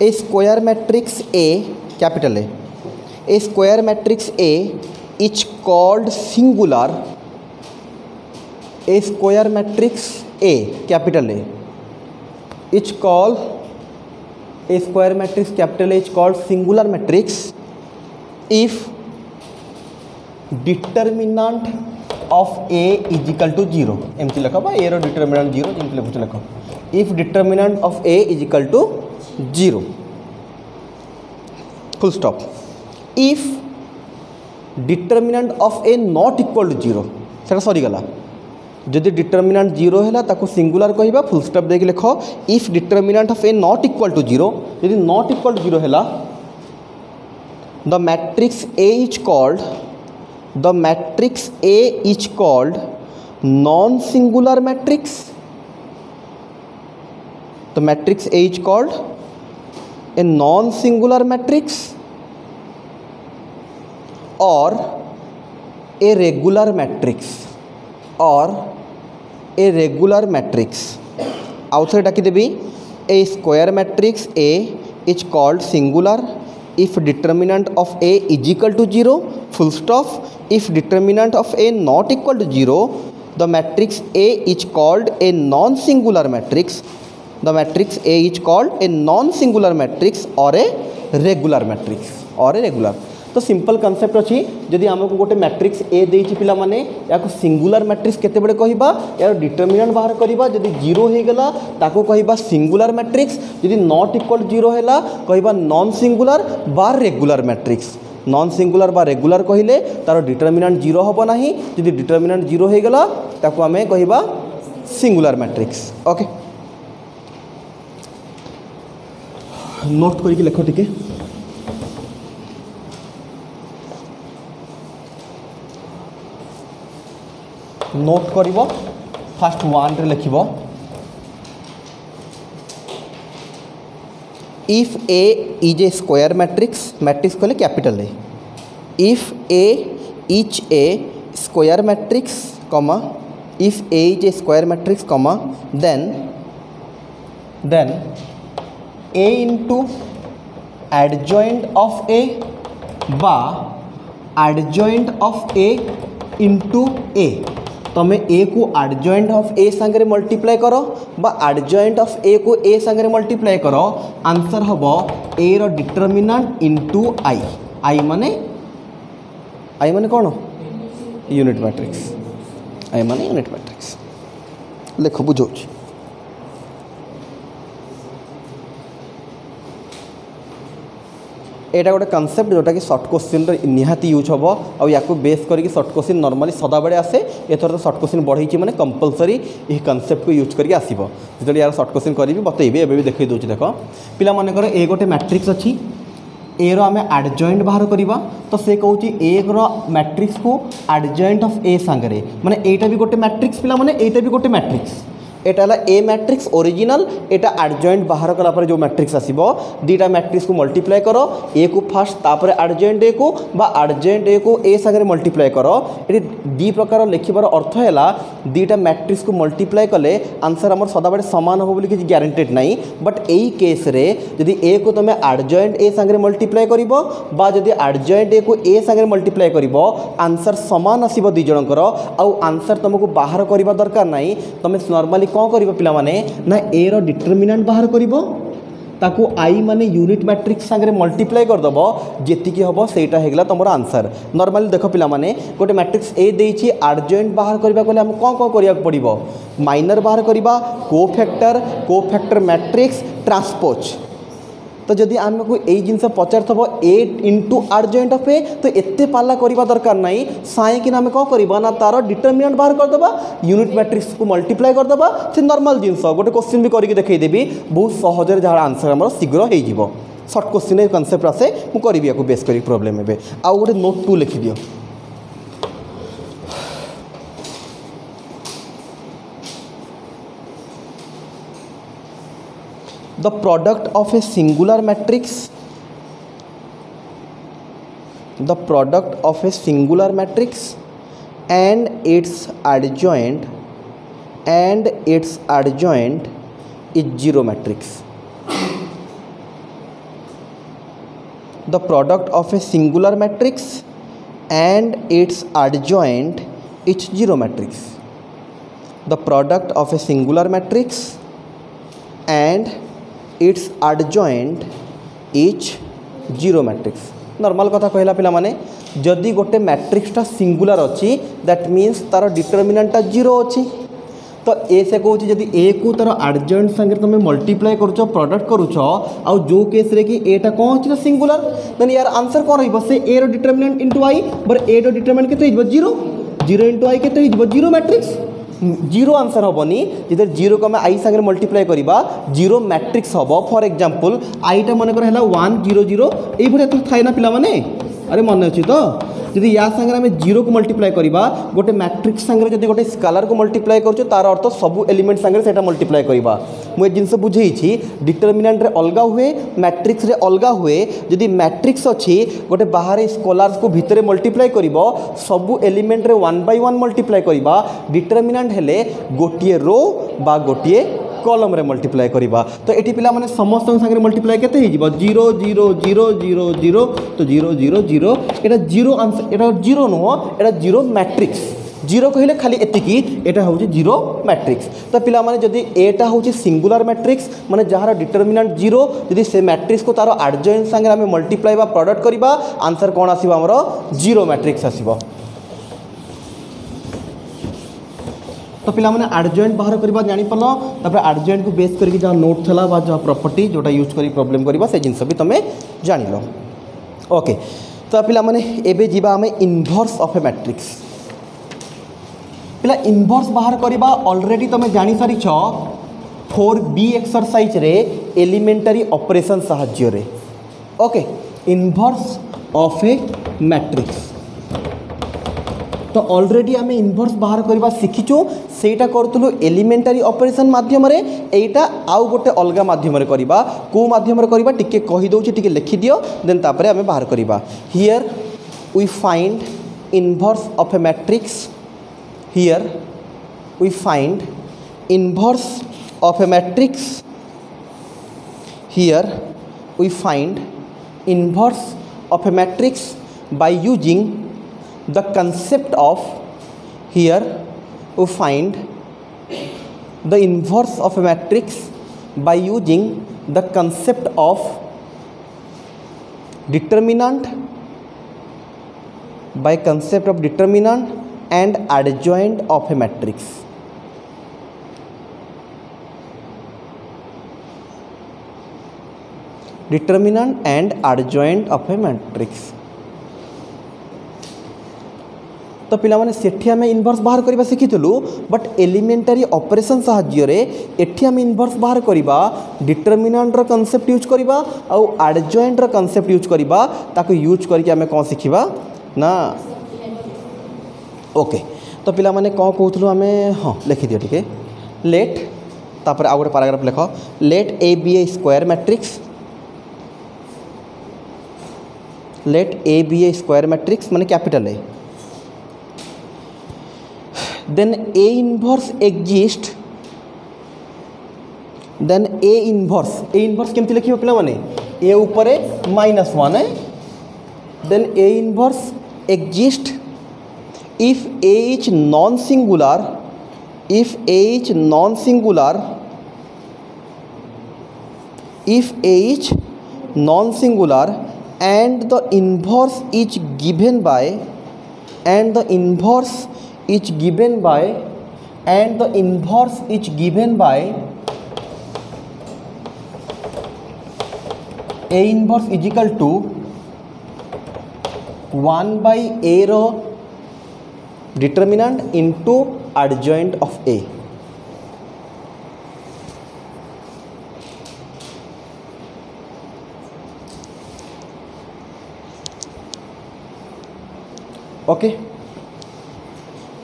a square matrix A capital A square matrix A is called singular a square matrix A capital A is called a square matrix capital A is called singular matrix if determinant of A is equal to 0 एमती लिख ए रो determinant 0 जमती लिखुच लिख if determinant of A is equal to 0 full stop if determinant of A not equal to 0 सेटा सरी गला जदि determinant 0 है ताको सिंगुलर कहबा फुल स्टॉप देके लिख if determinant of A not equal to 0 यदि not equal to 0 है the matrix A is called non-singular matrix तो matrix A is called a non singular matrix or a regular matrix आउ थे डाकिदेवी a square matrix A is called singular if determinant of A is equal to 0 full stop. If determinant of A not equal to 0, the matrix A is called a non-singular matrix. The matrix A is called a non-singular matrix or a regular matrix. तो simple concept अच्छी जदि आमको गोटे matrix A देछि पिला माने या singular matrix केते बडे कहिबा यार डिटरमिनेंट बाहर करिबा जदि 0 हे गेला ताको कहिबा सिंगुलर मैट्रिक्स जदि नॉट इक्वल 0 हैला कहिबा नॉन सिंगुलर बा रेगुलर मैट्रिक्स नॉन सिंगुलर बा रेगुलर कहिले तार डिटरमिनेंट 0 हबो नाही जदि डिटरमिनेंट 0 हे गेला ताको आमे कहिबा सिंगुलर मैट्रिक्स ओके नोट करिके लेखो टिके नोट करिवो फर्स्ट 1 रे लिखिवो if A is a square matrix कहले capital A if A is a square matrix comma if A is a square matrix comma then A into adjoint of A बा adjoint of A into A तमें A को adjoint of A सांगे multiply करो बा adjoint of ए को ए सांगे multiply करो answer हम ए रो डिटरमिनेंट इनटू आई माने कौन यूनिट मैट्रिक्स लेख बुझे एटा गोटे कॉन्सेप्ट जोटा कि शॉर्ट क्वेश्चन निहाती यूज हम आउ या बेस करके शॉर्ट क्वेश्चन नॉर्मली सदा बेले आसे एथर तो शॉर्ट क्वेश्चन बढ़ई माने कंपलसरी ये कॉन्सेप्ट को यूज करके आसीबो जो यार शॉर्ट क्वेश्चन करी बतैबी एबे भी देखै दोछि देख पिला माने कर ए गोटे मैट्रिक्स अच्छी ए रो आमे एडजॉइंट बाहर करिबा तो से कहूची ए रो मैट्रिक्स को एडजॉइंट ऑफ ए सांगरे माने एटा भी गोटे मैट्रिक्स पिला माने एटा भी गोटे मैट्रिक्स एटा ला ए मैट्रिक्स ओरिजिनल एटा एडजॉइंट बाहर कला पर जो मैट्रिक्स आसीबो दीटा मैट्रिक्स को मल्टीप्लाई करो ए को फर्स्ट तापर एडजॉइंट ए को बा एडजॉइंट ए को ए संगे मल्टीप्लाई करो एटी दी प्रकार लिखिबार अर्थ हैला दीटा मैट्रिक्स को मल्टीप्लाई कले आंसर हमर सदा बडे समान हो बोली कि गारंटेड नाही बट एई केस रे यदि ए को तमे एडजॉइंट ए संगे मल्टीप्लाई करिवो बा यदि एडजॉइंट ए को ए संगे मल्टीप्लाई करिवो आंसर समान आसीबो दी जनकर आ आंसर तुमको बाहर करबा दरकार नाही तमे नॉर्मली कौन करिवो पिला माने ना ए रो डिटरमिनेंट बाहर करिवो ताको आई माने यूनिट मैट्रिक्स संगे मल्टीप्लाई कर दबो जेतिकी हबो सेटा हेगला तमरो आंसर नॉर्मली देखो पिला माने गोटे मैट्रिक्स ए देछि एडजॉइंट बाहर करबा कोले हम कौन करिया पड़िबो माइनर बाहर करिबा कोफैक्टर मैट्रिक्स ट्रांसपोज तो जदि आमको यही जिनस पचार थबो ए इंटू एडजॉइंट ऑफ ए तो एते पाला करबा दरकार नाही साए कि आम कौन करबा ना तार डिटरमिनेंट बाहर कर दबा यूनिट मैट्रिक्स को मल्टीप्लाई कर दबा से नॉर्मल जिनस गोटे क्वेश्चन भी करके देखै देबी बहुत सहज जहाँ आंसर हमर शीघ्र हो जिवो शॉर्ट क्वेश्चन कॉन्सेप्ट आसे मु करबी याको बेस करी प्रॉब्लम एबे आ गोटे नोट 2 लिखि दियो the product of a singular matrix and its adjoint is zero matrix. The product of a singular matrix and its adjoint is zero matrix. The product of a singular matrix and its adjoint is zero matrix. Normal कथा कहला पिला माने जदि गोटे मैट्रिक्सटा singular अच्छी that means तार डिटरमिनेंटटा 0 अच्छी तो ए से कहूँ जदि ए को तार एडजॉइंट संगे तुम मल्टीप्लाई करुच प्रोडक्ट करुच आउ जो केस रे कि एटा कौन अच्छी सिंगुलर देन यार आंसर कौन रहिबो से ए रो डिटरमिनेंट इनटू आई बर ए रो डिटरमिनेंट केते हिबो 0 इनटू आई केते हिबो 0 मैट्रिक्स 0 आंसर हेनी जिधर 0 को आई संगे मल्टीप्लाई करवा 0 मैट्रिक्स हम फॉर एग्जांपल आईटा मन कर 1 0 0 ये भाई तो थाए ना पिला माने अरे मन अच्छी तो जदि या संगे आम 0 को मल्टीप्लाई करवा गोटे मैट्रिक्स संगे जदि गोटे स्केलर को मल्टीप्लाई कर तार अर्थ सब एलिमेंट संगे से मल्टीप्लाई करवा मुझे जिनस बुझे डिटरमिनेंट रे अलग हुए मैट्रिक्स रे अलग हुए जदि मैट्रिक्स अच्छी गोटे बाहर स्केलर्स को भितर मल्टीप्लाई कर सबू एलिमेंट रे 1 by 1 मल्टीप्लाई करवा डिटरमिनेंट हेले गोटे रो बा गोटे कॉलम रे मल्टीप्लाई करवा तो ये पिला माने समस्त संगे मल्टीप्लाई केते हो 0 0 0 0 0 तो 0 0 0 एटा 0 आंसर एटा 0 नुह एटा 0 मैट्रिक्स 0 कहले खाली एतिकी एटा होची 0 मैट्रिक्स तो पिला माने जदि एटा होची सिंगुलर मैट्रिक्स माने जहार डिटरमिनेंट 0 जदि से मैट्रिक्स को तार एडजॉइंट संगे आमे मल्टीप्लाई बा प्रोडक्ट करबा आंसर कोन आसीबा हमरो 0 मैट्रिक्स आसीबो तो पिला माने एडजॉइंट बाहर करबा जानि पलो तबे एडजॉइंट को बेस करके जहाँ नोट थला बा जहाँ प्रॉपर्टी जोटा यूज करी प्रॉब्लम करबा से जिंस भी तमे जानि लो ओके तो पिला माने एबे जीवा हमें इनवर्स ऑफ ए मैट्रिक्स पिला इनवर्स बाहर करबा ऑलरेडी तमे जानि सारी छ 4b एक्सरसाइज रे एलिमेंटरी ऑपरेशन सहाय्य रे okay inverse of a matrix तो ऑलरेडी आम इनवर्स बाहर करवा शिखीचु सेटा करूँ एलिमेंटरी ऑपरेशन माध्यम रे एटा आउ गोटे अलग माध्यम रे करबा को माध्यम रे करबा टिके कहि दउची टिके लिखि दियो देन तापरे आम बाहर करबा here we find inverse of a matrix here we find inverse of a matrix here we find inverse of a matrix by using the concept of here we find the inverse of a matrix by using the concept of determinant by concept of determinant and adjoint of a matrix determinant and adjoint of a matrix तो पिला माने सेठी आमे inverse बाहर करबा शिखितलु but elementary operation सहाय्य रे एठी आमे इनवर्स बाहर करबा डिटरमिनेंट रो कांसेप्ट यूज करबा और एडजॉइंट रो कांसेप्ट यूज करबा ताको यूज करके आमे कोन शिखिबा ना ओके तो पिला माने कोन कहथलु आमे हां लिखि दियो ठीक है लेट तापर आ गोटे पैराग्राफ लिखो let A be a square matrix let A be a square matrix माने capital A then A inverse exist then A inverse केमती लिखियो पिला माने A ऊपर -1 है then A inverse exist if A is non singular if A is non singular if A is non singular and the inverse is given by and the inverse is given by and the inverse is given by A inverse is equal to 1 by A रो determinant into adjoint of A okay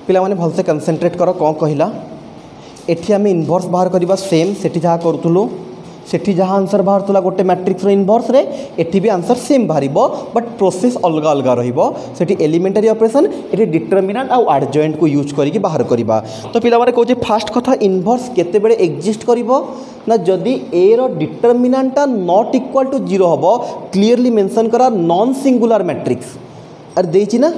पिला माने भलसे concentrate करो कौन कहला एठी आमे inverse बाहर करबा सेम सेठी जहाँ करूँ सेठी जहाँ आंसर बाहर तुला गोटे मैट्रिक्स रो इनवर्स रे एठी भी आंसर सेम बाहरिबो बट प्रोसेस अलग अलग रहिबो सेठी एलिमेंटरी ऑपरेशन एठी डिटरमिनेंट आ एडजॉइंट को यूज करिके बाहर करबा तो पिला माने कहजे फास्ट कथा इनवर्स केते बेले एग्जिस्ट करिवो ना जदि ए रो डिटरमिनेंट नॉट इक्वल टू 0 हबो क्लियरली मेंशन करा नॉन सिंगुलर मैट्रिक्स अरे देछि ना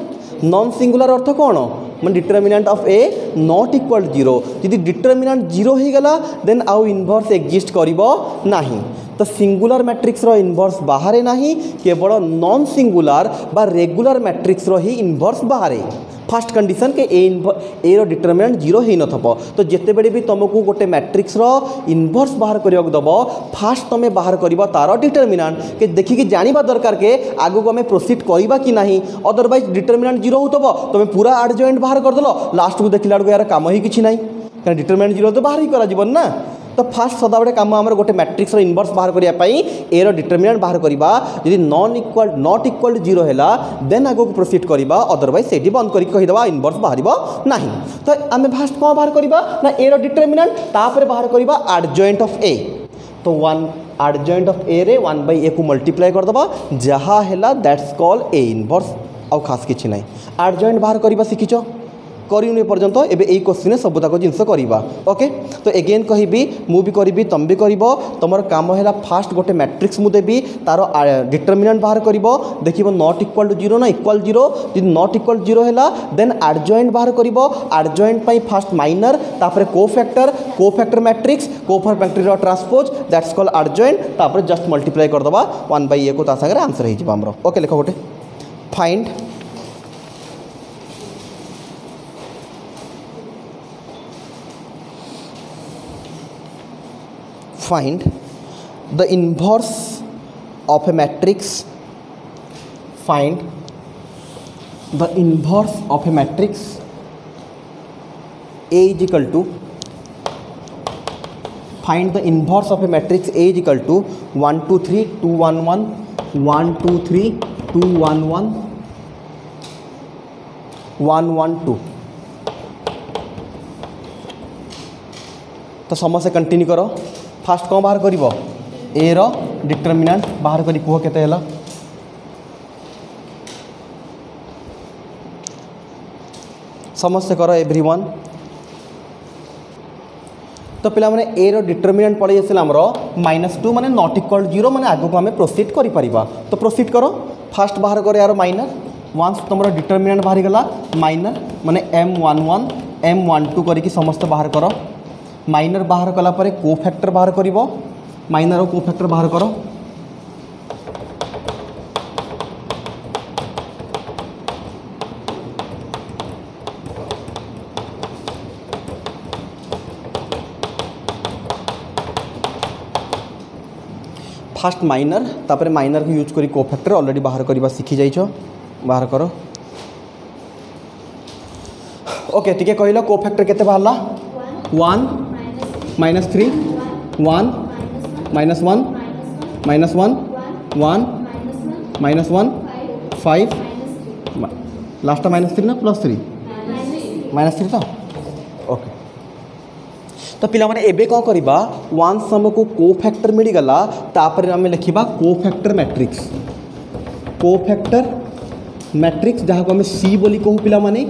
नॉन सिंगुलर अर्थ कौन मैं determinant of A not equal 0 यदि डिटरमिनेंट 0 हो गला देन आउ इनवर्स एग्जिस्ट करिवो नाही तो सिंगुलर मैट्रिक्स रो इनवर्स बाहर नाही केवल नॉन सिंगुलर बा रेगुलर मैट्रिक्स रो ही इनवर्स बाहर फास्ट कंडीशन के ए रो डिटरमिनेंट 0 ही नथबो तो जेते बेले भी तुमको गोटे मैट्रिक्स रो इनवर्स बाहर करियो दबो फास्ट तमे बाहर करिवो तार डिटरमिनेंट के देखि कि जानिबा दरकार के आगु को हमें प्रोसीड करिबा कि नाही अदरवाइज डिटरमिनेंट 0 होतबो तमे पूरा एडजॉइंट बाहर कर दलो लास्ट को देखिला यार काम ही किछि नाही कारण डिटरमिनेंट 0 तो बाहर ही करा जीवन ना तो फास्ट सदाबड़े कम आम गोटे मैट्रिक्स इनवर्स बाहर करने ए डिटरमिनेंट बाहर करवा यदि नॉट इक्वल टू 0 है देन आगे को प्रोसीड करवा अदरवाइज से बंद करदेव इनवर्स बाहर ना। तो आम फास्ट कौन बाहर करवा ना ए डिटरमिनेंट तापर बाहर करवा एडजॉइंट ऑफ ए। तो वन एडजॉइंट ऑफ ए रे 1/a को मल्टीप्लाई करदबा जहाँ है दैट्स कॉल ए इनवर्स आउ खास किसी ना। एडजॉइंट बाहर करवा शिखिच करूनी पर्यंत एबे एई क्वेश्चन सबुताक जिनस करवा। ओके तो एगेन कहबी मु भी करी तुम भी कर तुम काम है फास्ट गोटे मैट्रिक्स मु देवी तार डिटरमिनेंट बाहर कर देख नॉट इक्वल टू 0 ना इक्वल 0 जी नॉट इक्वल 0 है देन एडजॉइंट बाहर कर एडजॉइंट फास्ट माइनर तापर cofactor matrix cofactor transpose that's called adjoint तापर जस्ट मल्टीप्लाई करदबा 1/a को सागर आंसर हो। ओके लिख गोटे find find the inverse of a matrix. Find the inverse of a matrix A is equal to find the inverse of a matrix A is equal to 1 2 3 2 1 1 1 2 3 2 1 1 1 1 2। तो समस्या continue करो। Fast कौन बाहर कर ए determinant बाहर करी कह केते हला समस्या कर एवरीवन। तो पिला माने ए डिटरमिनेंट पड़े आसला -2 माने नॉट इक्वल 0 माने आगो को आम प्रोसीड करि परिबा। तो प्रोसीड करो फास्ट बाहर कर यार माइनर वंस तुम डिटरमिनेंट बाहरी गला माइनर माने M11 M12 करके समस्त बाहर करो। माइनर बाहर कला परे कोफैक्टर बाहर करिवो माइनर और कोफैक्टर बाहर करो। फास्ट माइनर तापर माइनर को यूज करी कोफैक्टर ऑलरेडी बाहर करवा सीखी जाइछो बाहर करो। ओके टिके कहलो कोफैक्टर केते बाहरला 1 -3 1 -1 -1 1 -1 5 लास्ट -3 ना +3 -3 तो ओके। तो पिला माने एबे कौन करवा वंस हमको कोफैक्टर मिल गला तापर आम लिखा कोफैक्टर मैट्रिक्स जहाँ को आम सी बोली कहू पिला माने।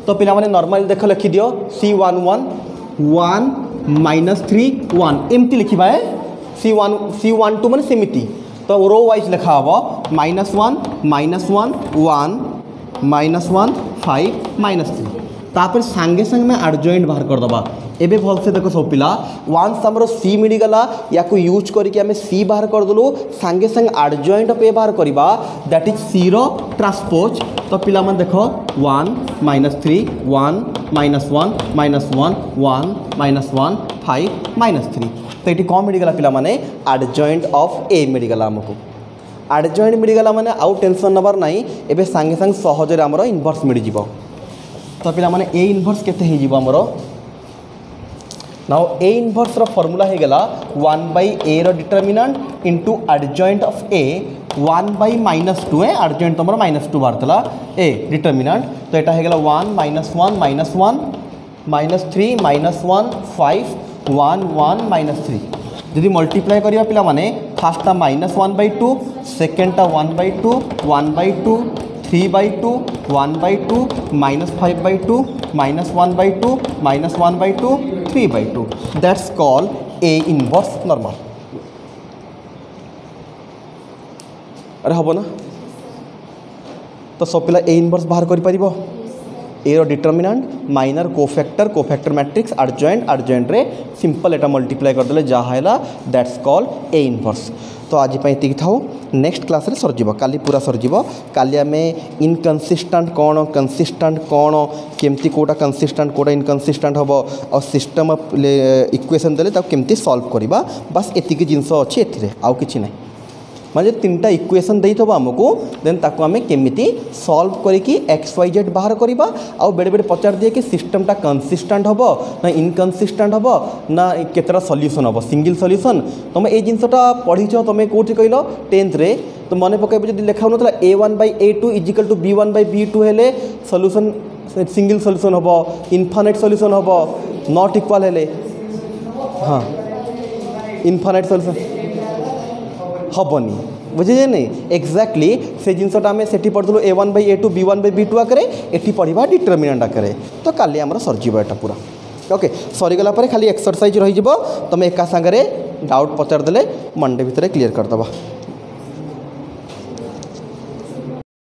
तो पिला माने नॉर्मल देख लिखि दियो C11 1 -3 1 एमती लिखा है C12 माने सेमिति। तो रो वाइज लिखा हम -1 -1 1 -1 5 -3 तापर सांगे संगे में एडजॉइंट बाहर करदबा। एबे भल से देखो सब पिला वंस हमरो सी मिल गला या को यूज करके हमें सी बाहर कर दलु सांगे संगे एडजॉइंट पे बाहर करबा दैट इज 0 ट्रांसपोज। तो पिला मन देखो 1 -3 1 -1 -1 1 -1 5 -3। तो ये कौन मिल गला पिला माने एडजॉइंट ऑफ ए मिल गला हमको। एडजॉइंट मिल गला माने आउ टेंशन नबर नहीं एबे सांगे संगे सहजरे हमरो इनवर्स मिल जिवो। तो पिला माने ए इनवर्स केते हे जिवो हमरो नाउ ए इनवर्स रो फार्मूला हे गला 1/a determinant into adjoint of A 1/-2 है एडजॉइंट तुम -2 बारतला ए डिटरमिनेंट। तो यहाँ हे गला 1 -1 -1 -3 -1 5 1 1 -3 जदि मल्टीप्लाई करिया पिला माने FASTA -1/2 सेकेंडटा 1/2 1/2 3/2 1/2 -5/2 -1/2 -1/2 3/2 that's call A inverse normal. अरे हम ना तो सब पिला ए इनवर्स बाहर कर पारिबो। A determinant minor cofactor matrix adjoint रे सिंपल एटा मल्टीप्लाई करदे जहाँ है दैट्स कॉल ए इनवर्स। तो आज ये था नेक्स्ट क्लास रे सरजिव काली पूरा सरजिव काली आम इनकनसिस्टेंट कौन कंसिस्टेंट कौन केमती कोटा कंसिस्टेंट कोटा इनकनसिस्टेंट हम और सिस्टम इक्वेशन देले केमती सॉल्व करवा बस एतिकी जिनस अच्छी एथिरे आउ किछि नहीं। माने तीनटा इक्वेशन देई थबो हमकु देन ताको आमे केमिति सॉल्व करिकि XYZ बाहर करिबा आ बेडे बेडे पचार दिए कि सिस्टमटा कंसिस्टेंट हबो ना इनकंसिस्टेंट हबो ना केतरा सॉल्यूशन हबो सिंगल सॉल्यूशन तुम ए जिनसटा पढिछो तुम कोठी कहिलो 10th रे तो मन पकाइबो जदि लेखा होनतला A1/A2 = B1/B2 हेले सॉल्यूशन सिंगल सॉल्यूशन हबो इनफाइनाइट सॉल्यूशन हबो नॉट इक्वल हेले हाँ इनफाइनाइट सॉल्यूशन हबनी बुझे नहीं एक्जाक्टली से जिनसटा आम से पढ़ुलु A1/A2 B1/B2 आकर ये पढ़ा डिटरमिनेंट आकर तो काली आमर सरजिबो एटा पूरा ओके सरीगला खाली एक्सरसाइज रही तुम एका सांगरे डाउट पचार देले मंडे भितर क्लियर करदबा।